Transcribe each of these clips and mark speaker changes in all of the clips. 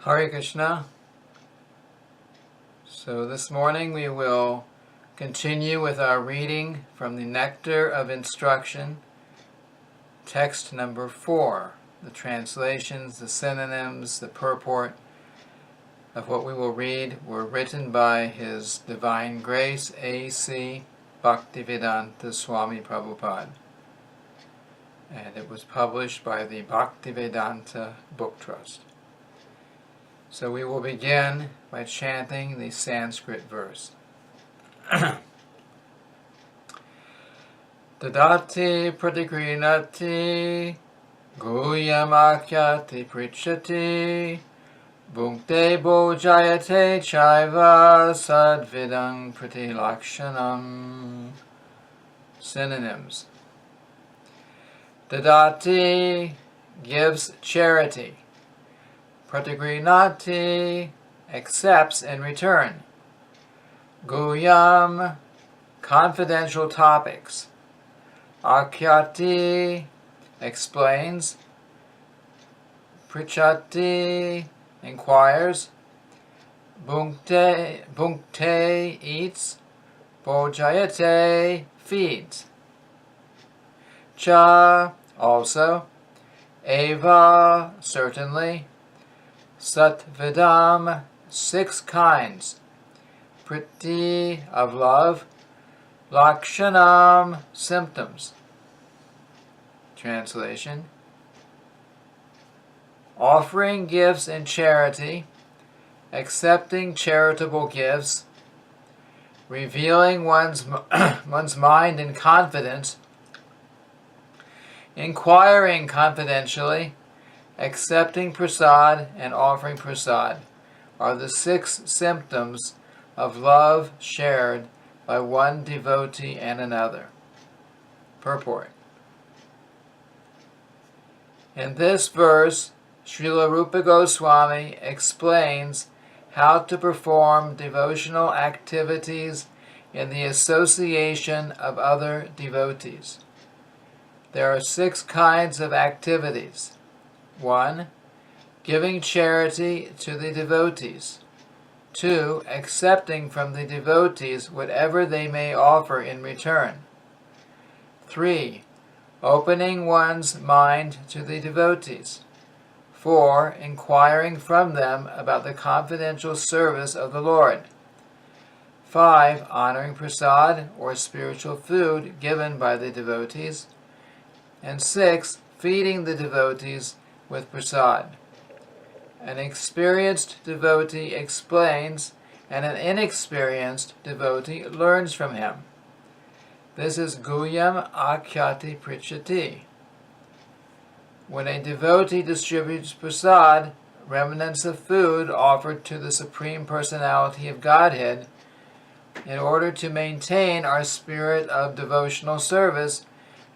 Speaker 1: Hare Krishna. So this morning we will continue with our reading from the Nectar of Instruction, text number 4. The translations, the synonyms, the purport of what we will read were written by His Divine Grace A.C. Bhaktivedanta Swami Prabhupada, and it was published by the Bhaktivedanta Book Trust. So we will begin by chanting the Sanskrit verse. Dadati pratigrinati guyamakyati prichati bhunkte bojayate chaiva sadvidang pratilakshanam. Synonyms. Dadati gives charity. Pratigrinati accepts in return. Guyam confidential topics. Akyati explains. Prichati inquires. Bhunkte eats. Bojayate feeds. Cha also. Eva certainly. Satvidam 6 kinds. Priti of love. Lakshanam symptoms. Translation. Offering gifts in charity, accepting charitable gifts, revealing one's mind in confidence, inquiring confidentially, accepting prasad and offering prasad are the 6 symptoms of love shared by one devotee and another. Purport. In this verse, Srila Rupa Goswami explains how to perform devotional activities in the association of other devotees. There are 6 kinds of activities. 1. Giving charity to the devotees. 2. Accepting from the devotees whatever they may offer in return. 3. Opening one's mind to the devotees. 4. Inquiring from them about the confidential service of the Lord. 5. Honoring prasad or spiritual food given by the devotees. And 6. Feeding the devotees with prasad. An experienced devotee explains, and an inexperienced devotee learns from him. This is Guyam Akyati Prichati. When a devotee distributes prasad, remnants of food offered to the Supreme Personality of Godhead, in order to maintain our spirit of devotional service,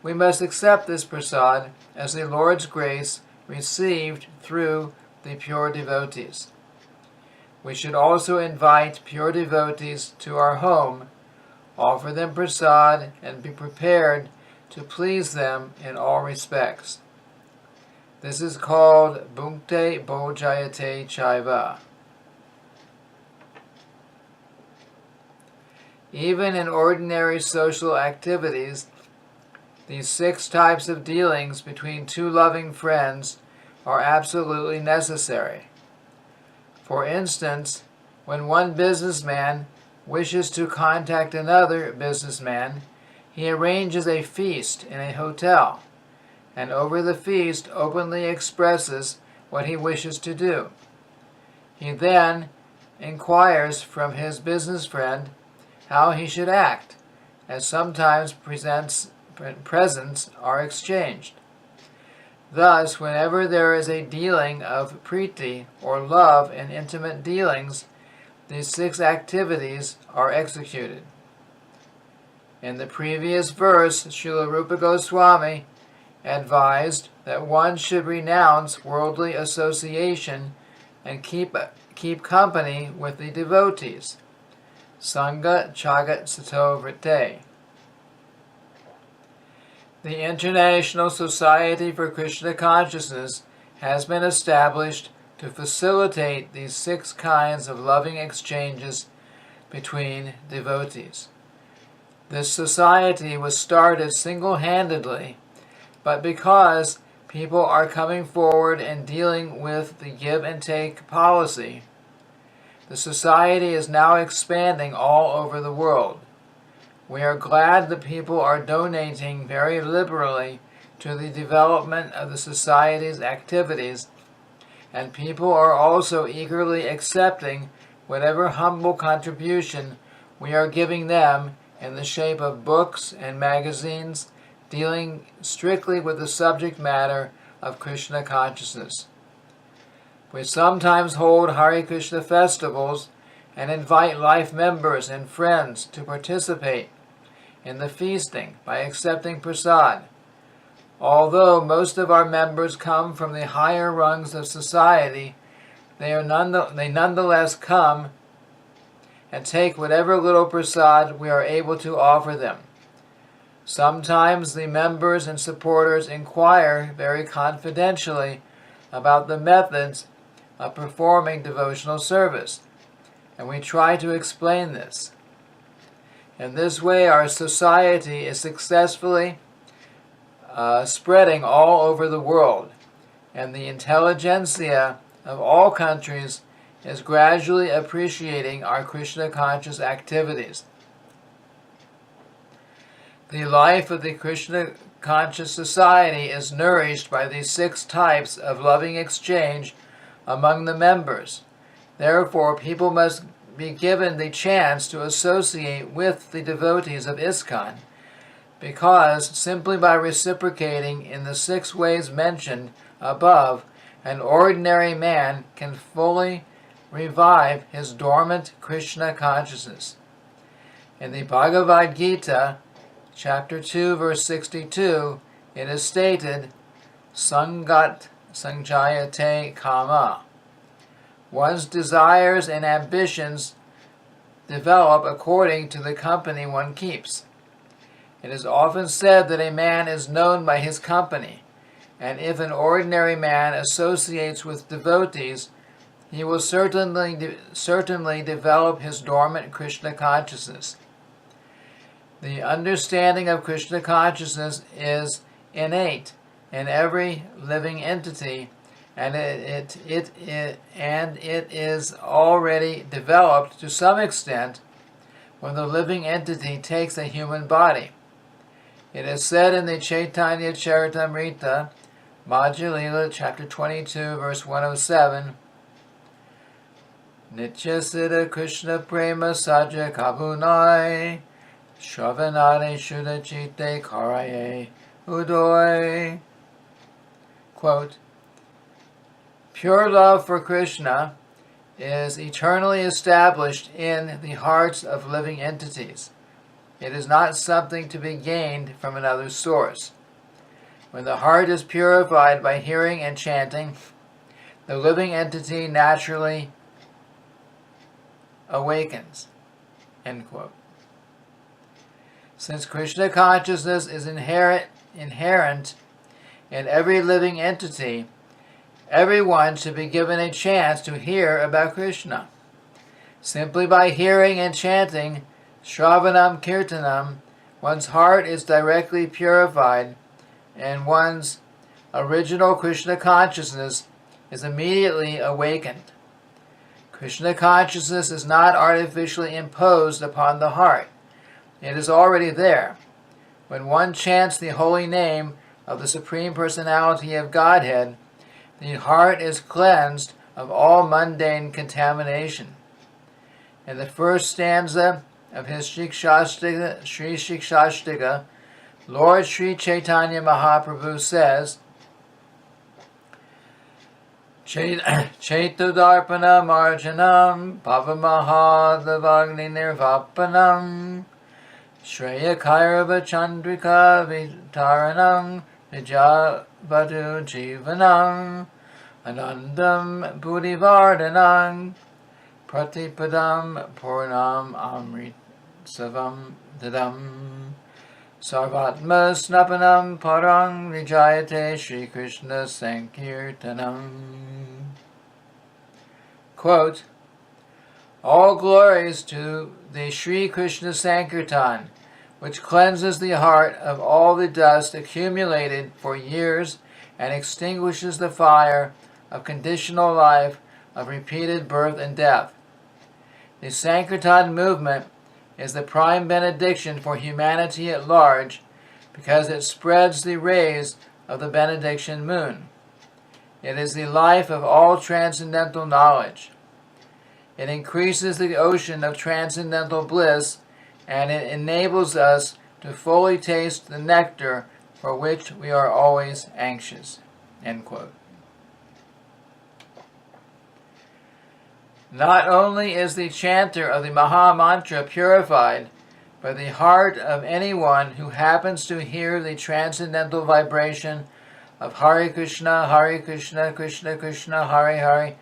Speaker 1: we must accept this prasad as the Lord's grace received through the pure devotees. We should also invite pure devotees to our home, offer them prasad, and be prepared to please them in all respects. This is called Bhunkte Bojayate Chaiva. Even in ordinary social activities, these 6 types of dealings between 2 loving friends are absolutely necessary. For instance, when one businessman wishes to contact another businessman, he arranges a feast in a hotel, and over the feast openly expresses what he wishes to do. He then inquires from his business friend how he should act, as sometimes presents are exchanged. Thus, whenever there is a dealing of priti or love in intimate dealings, these 6 activities are executed. In the previous verse, Srila Rupa Goswami advised that one should renounce worldly association and keep company with the devotees. Sangha Chagat Sato Vrite. The International Society for Krishna Consciousness has been established to facilitate these 6 kinds of loving exchanges between devotees. This society was started single-handedly, but because people are coming forward and dealing with the give and take policy, the society is now expanding all over the world. We are glad that people are donating very liberally to the development of the society's activities, and people are also eagerly accepting whatever humble contribution we are giving them in the shape of books and magazines dealing strictly with the subject matter of Krishna consciousness. We sometimes hold Hare Krishna festivals and invite life members and friends to participate in the feasting by accepting prasad. Although most of our members come from the higher rungs of society, they nonetheless come and take whatever little prasad we are able to offer them. Sometimes the members and supporters inquire very confidentially about the methods of performing devotional service, and we try to explain this. In this way, our society is successfully spreading all over the world, and the intelligentsia of all countries is gradually appreciating our Krishna conscious activities. The life of the Krishna conscious society is nourished by these 6 types of loving exchange among the members. Therefore, people must be given the chance to associate with the devotees of ISKCON, because simply by reciprocating in the 6 ways mentioned above, an ordinary man can fully revive his dormant Krishna consciousness. In the Bhagavad Gita, chapter 2, verse 62, it is stated, Sangat Sanjayate Kama. One's desires and ambitions develop according to the company one keeps. It is often said that a man is known by his company, and if an ordinary man associates with devotees, he will certainly develop his dormant Krishna consciousness. The understanding of Krishna consciousness is innate in every living entity, and it is already developed to some extent when the living entity takes a human body. It is said in the Chaitanya Charitamrita, Madhya Lila, chapter 22, verse 107, Nityasiddha Krishna Prema Saja Kabunai Shravanade Shuddha Chitte Karaye Udoy. Quote, pure love for Krishna is eternally established in the hearts of living entities. It is not something to be gained from another source. When the heart is purified by hearing and chanting, the living entity naturally awakens. End quote. Since Krishna consciousness is inherent in every living entity, everyone should be given a chance to hear about Krishna. Simply by hearing and chanting Shravanam Kirtanam, one's heart is directly purified, and one's original Krishna consciousness is immediately awakened. Krishna consciousness is not artificially imposed upon the heart. It is already there. When one chants the holy name of the Supreme Personality of Godhead, the heart is cleansed of all mundane contamination. In the first stanza of his Sri Shikshashtaka, Lord Sri Chaitanya Mahaprabhu says, Chaitudarpana Marjanam Pavamahadavagni Nirvapanam Shreya Kairava Chandrika Vitaranam Vijavadu Jivanam Anandam Buddhivardhanam Pratipadam Purnam Amrit Savam Dadam Sarvatma Snapanam Parang Vijayate Shri Krishna Sankirtanam. quote, "All glories to the Sri Krishna Sankirtan, which cleanses the heart of all the dust accumulated for years and extinguishes the fire of conditional life of repeated birth and death. The Sankirtan movement is the prime benediction for humanity at large because it spreads the rays of the benediction moon. It is the life of all transcendental knowledge. It increases the ocean of transcendental bliss, and it enables us to fully taste the nectar for which we are always anxious." End quote. Not only is the chanter of the Maha Mantra purified, but the heart of anyone who happens to hear the transcendental vibration of Hare Krishna, Krishna Krishna, Hare Hare,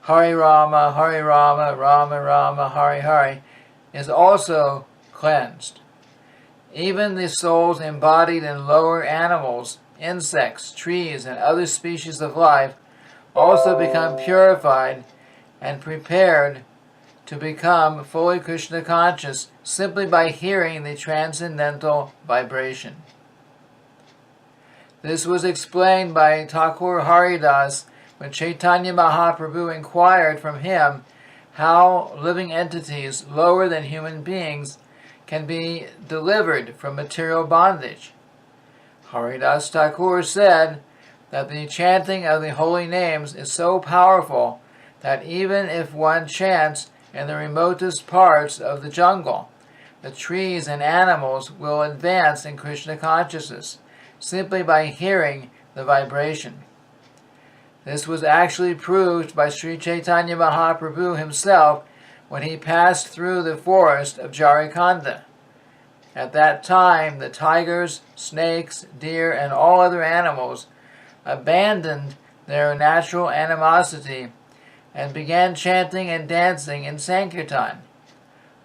Speaker 1: Hare Rama, Rama Rama, Hare Hare, is also cleansed. Even the souls embodied in lower animals, insects, trees, and other species of life also become purified and prepared to become fully Krishna conscious simply by hearing the transcendental vibration. This was explained by Thakur Haridas when Chaitanya Mahaprabhu inquired from him how living entities lower than human beings can be delivered from material bondage. Haridas Thakur said that the chanting of the holy names is so powerful that even if one chants in the remotest parts of the jungle, the trees and animals will advance in Krishna consciousness simply by hearing the vibration. This was actually proved by Sri Chaitanya Mahaprabhu himself when he passed through the forest of Jharikanda. At that time, the tigers, snakes, deer, and all other animals abandoned their natural animosity and began chanting and dancing in Sankirtan.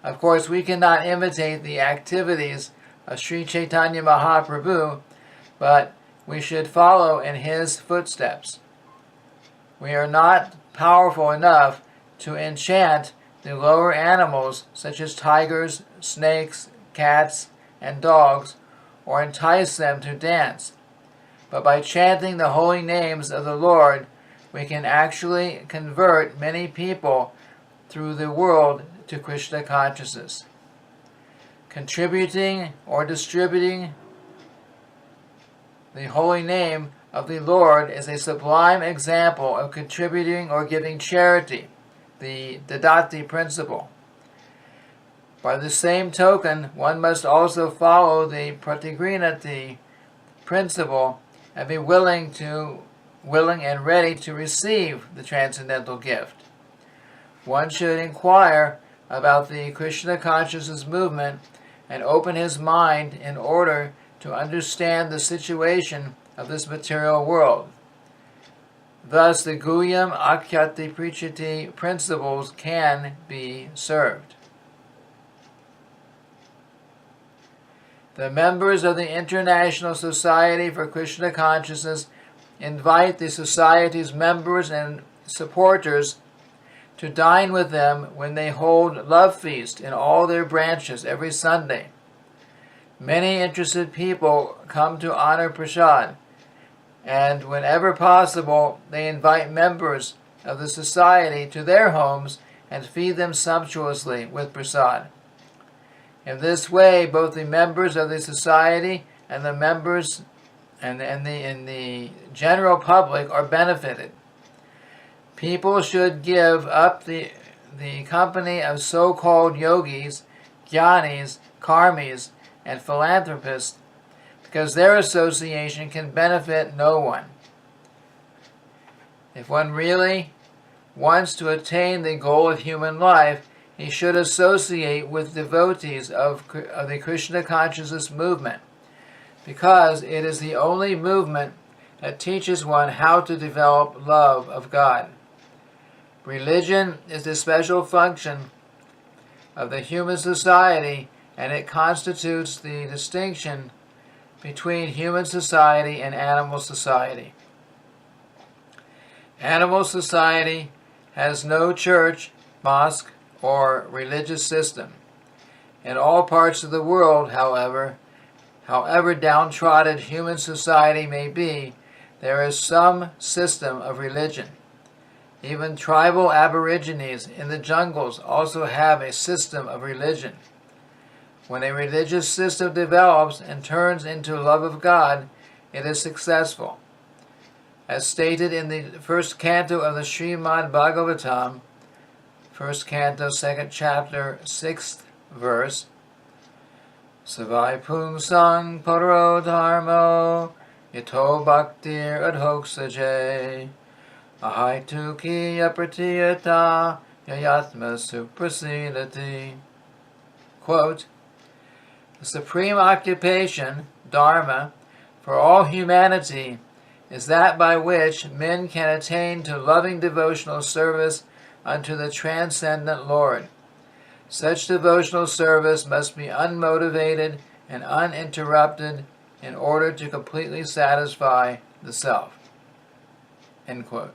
Speaker 1: Of course, we cannot imitate the activities of Sri Chaitanya Mahaprabhu, but we should follow in his footsteps. We are not powerful enough to enchant the lower animals such as tigers, snakes, cats, and dogs, or entice them to dance. But by chanting the holy names of the Lord, we can actually convert many people through the world to Krishna consciousness. Contributing or distributing the holy name of the Lord is a sublime example of contributing or giving charity, the Dadati principle. By the same token, one must also follow the Pratigrinati principle and be willing and ready to receive the transcendental gift. One should inquire about the Krishna consciousness movement and open his mind in order to understand the situation of this material world. Thus, the Guhyam Akhyati Prichiti principles can be served. The members of the International Society for Krishna Consciousness invite the Society's members and supporters to dine with them when they hold love feast in all their branches every Sunday. Many interested people come to honor Prasad, and whenever possible, they invite members of the Society to their homes and feed them sumptuously with Prasad. In this way, both the members of the Society and the members and the general public are benefited. People should give up the company of so-called yogis, jnanis, karmis, and philanthropists because their association can benefit no one. If one really wants to attain the goal of human life, he should associate with devotees of the Krishna consciousness movement, because it is the only movement that teaches one how to develop love of God. Religion is the special function of the human society, and it constitutes the distinction between human society and animal society. Animal society has no church, mosque, or religious system. In all parts of the world, however downtrodden human society may be, there is some system of religion. Even tribal aborigines in the jungles also have a system of religion. When a religious system develops and turns into love of God, it is successful. As stated in the first canto of the Srimad Bhagavatam, first canto, second chapter, 6th verse, Savai Pumsang Paro Dharmo Yato Bhaktir Adhoksaje Ahaitu Ki Yapratiyata Yayatma Suprasidati. Quote, the supreme occupation, dharma, for all humanity is that by which men can attain to loving devotional service unto the transcendent Lord. Such devotional service must be unmotivated and uninterrupted in order to completely satisfy the self. End quote.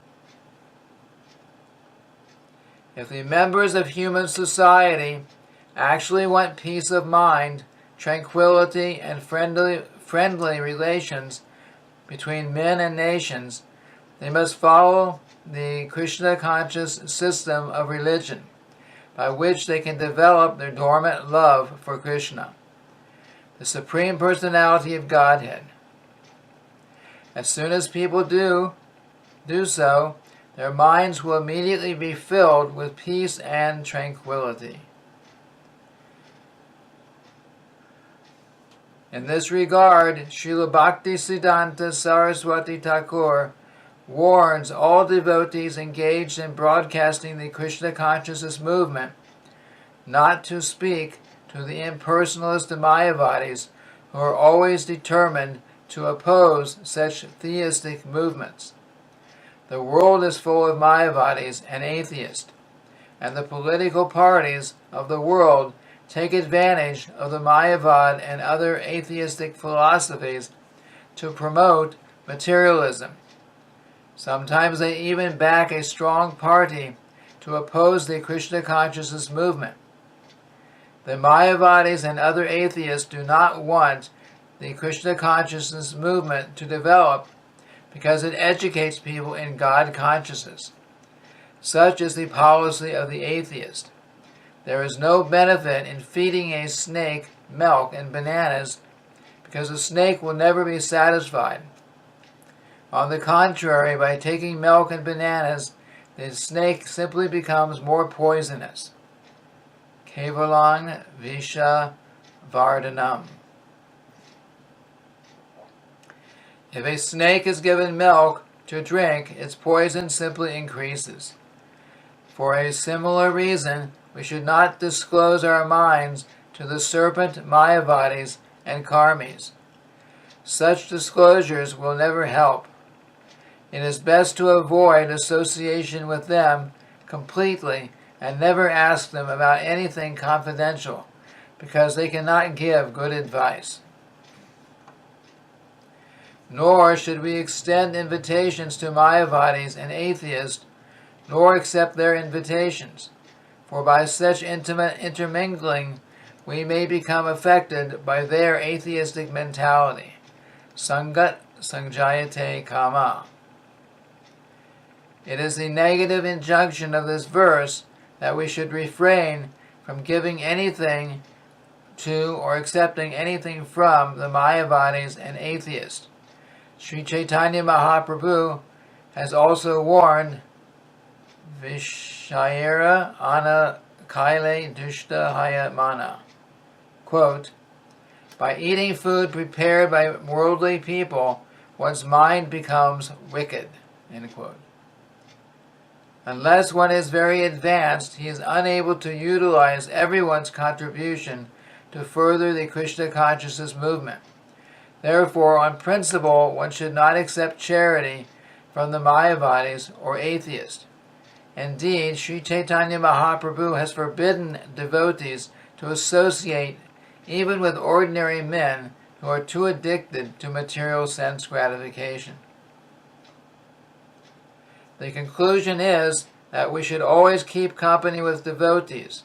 Speaker 1: If the members of human society actually want peace of mind, tranquility, and friendly relations between men and nations, they must follow the Krishna-conscious system of religion, by which they can develop their dormant love for Krishna, the Supreme Personality of Godhead. As soon as people do so, their minds will immediately be filled with peace and tranquility. In this regard, Srila Bhaktisiddhanta Saraswati Thakur warns all devotees engaged in broadcasting the Krishna consciousness movement not to speak to the impersonalist Mayavadis who are always determined to oppose such theistic movements. The world is full of Mayavadis and atheists, and the political parties of the world take advantage of the Mayavad and other atheistic philosophies to promote materialism. Sometimes they even back a strong party to oppose the Krishna consciousness movement. The Mayavadis and other atheists do not want the Krishna consciousness movement to develop because it educates people in God consciousness. Such is the policy of the atheist. There is no benefit in feeding a snake milk and bananas because the snake will never be satisfied. On the contrary, by taking milk and bananas, the snake simply becomes more poisonous. Kevalang Visha Vardhanam. If a snake is given milk to drink, its poison simply increases. For a similar reason, we should not disclose our minds to the serpent Mayavadis and Karmis. Such disclosures will never help. It is best to avoid association with them completely and never ask them about anything confidential, because they cannot give good advice. Nor should we extend invitations to Mayavadis and atheists, nor accept their invitations, for by such intimate intermingling we may become affected by their atheistic mentality. Sangat Sanjayate Kama. It is the negative injunction of this verse that we should refrain from giving anything to or accepting anything from the Mayavadis and atheists. Sri Chaitanya Mahaprabhu has also warned Vishayera Ana Kaile Dushta Haya Mana. Quote, by eating food prepared by worldly people, one's mind becomes wicked. End quote. Unless one is very advanced, he is unable to utilize everyone's contribution to further the Krishna consciousness movement. Therefore, on principle, one should not accept charity from the Mayavadis or atheists. Indeed, Sri Chaitanya Mahaprabhu has forbidden devotees to associate even with ordinary men who are too addicted to material sense gratification. The conclusion is that we should always keep company with devotees,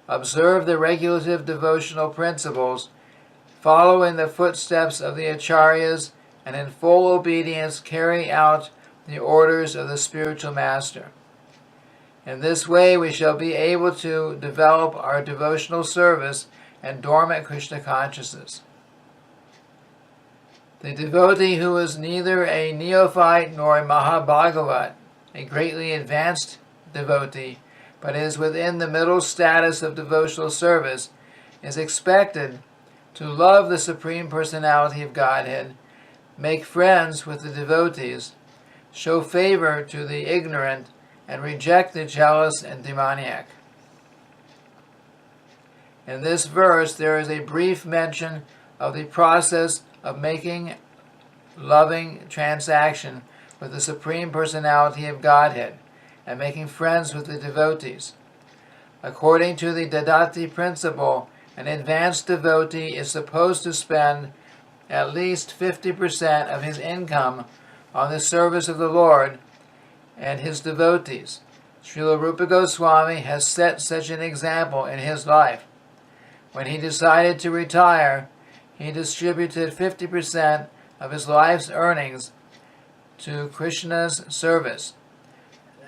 Speaker 1: observe the regulative devotional principles, follow in the footsteps of the acharyas, and in full obedience carry out the orders of the spiritual master. In this way we shall be able to develop our devotional service and dormant Krishna consciousness. The devotee who is neither a neophyte nor a Mahabhagavat, a greatly advanced devotee, but is within the middle status of devotional service, is expected to love the Supreme Personality of Godhead, make friends with the devotees, show favor to the ignorant, and reject the jealous and demoniac. In this verse, there is a brief mention of the process of making loving transaction with the Supreme Personality of Godhead and making friends with the devotees. According to the Dadati principle, an advanced devotee is supposed to spend at least 50% of his income on the service of the Lord and his devotees. Srila Rupa Goswami has set such an example in his life. When he decided to retire, he distributed 50% of his life's earnings to Krishna's service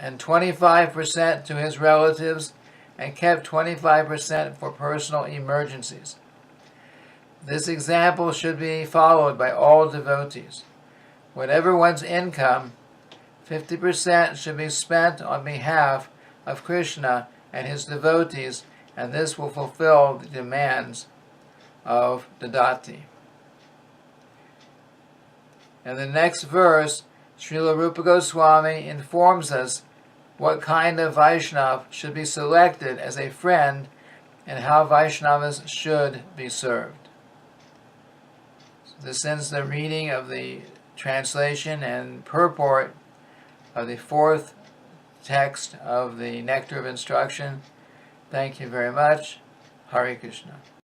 Speaker 1: and 25% to his relatives, and kept 25% for personal emergencies. This example should be followed by all devotees. Whatever one's income, 50% should be spent on behalf of Krishna and his devotees, and this will fulfill the demands of Dadati. In the next verse, Srila Rupa Goswami informs us what kind of Vaishnav should be selected as a friend and how Vaishnavas should be served. So this ends the reading of the translation and purport of the fourth text of the Nectar of Instruction. Thank you very much. Hare Krishna.